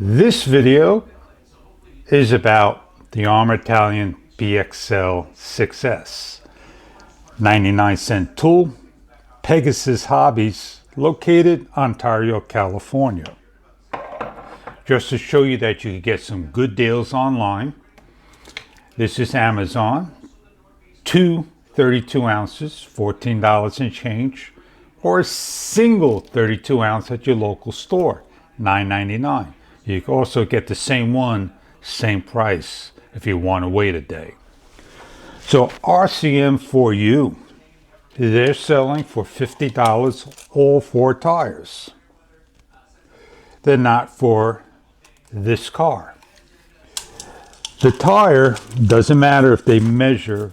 This video is about the Arrma Italian BXL 6S 99-cent tool, Pegasus Hobbies, located Ontario, California. Just to show you that you can get some good deals online. This is Amazon, two 32 ounces, $14 and change, or a single 32 ounce at your local store, $9.99. You can also get the same one, same price, if you want to wait a day. So RCM for you, they're selling for $50 all four tires. They're not for this car. The tire doesn't matter if they measure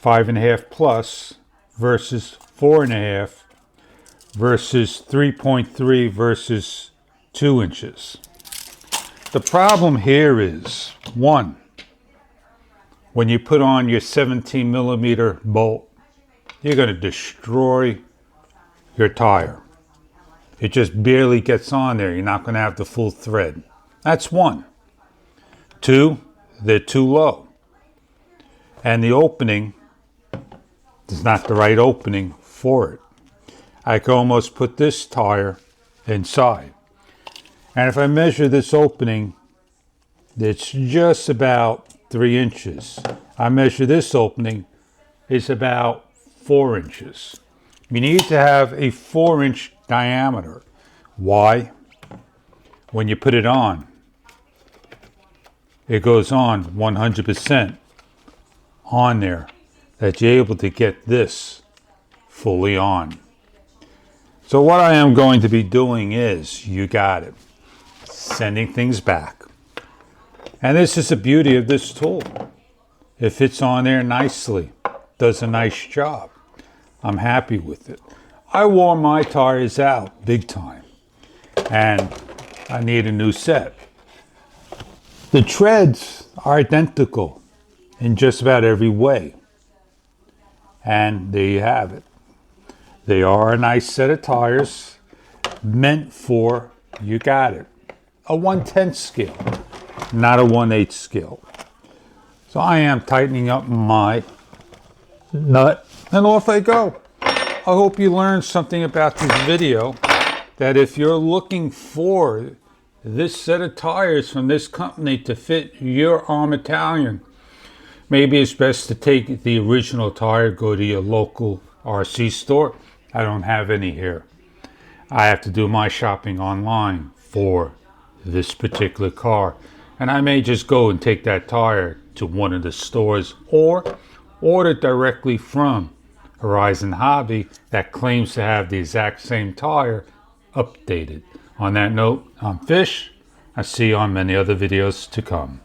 5.5 plus versus 4.5 versus 3.3 versus 2 inches. The problem here is, one, when you put on your 17 millimeter bolt, you're going to destroy your tire. It just barely gets on there. You're not going to have the full thread. That's one. Two, they're too low. And the opening is not the right opening for it. I can almost put this tire inside. And if I measure this opening, it's just about 3 inches. I measure this opening, it's about 4 inches. You need to have a 4-inch diameter. Why? When you put it on, it goes on 100% on there, that you're able to get this fully on. So what I am going to be doing is, you got it, sending things back. And this is the beauty of this tool. It fits on there nicely, does a nice job. I'm happy with it. I wore my tires out big time, and I need a new set. The treads are identical in just about every way. And there you have it. They are a nice set of tires meant for, you got it, a 1/10 scale, not a 1/8 scale. So I am tightening up my nut and off I go. I hope you learned something about this video, that if you're looking for this set of tires from this company to fit your Arrma Italian, maybe it's best to take the original tire, go to your local RC store. I don't have any here. I have to do my shopping online for this particular car. And I may just go and take that tire to one of the stores, or order directly from Horizon Hobby that claims to have the exact same tire updated. On that note, I'm Fish. I see you on many other videos to come.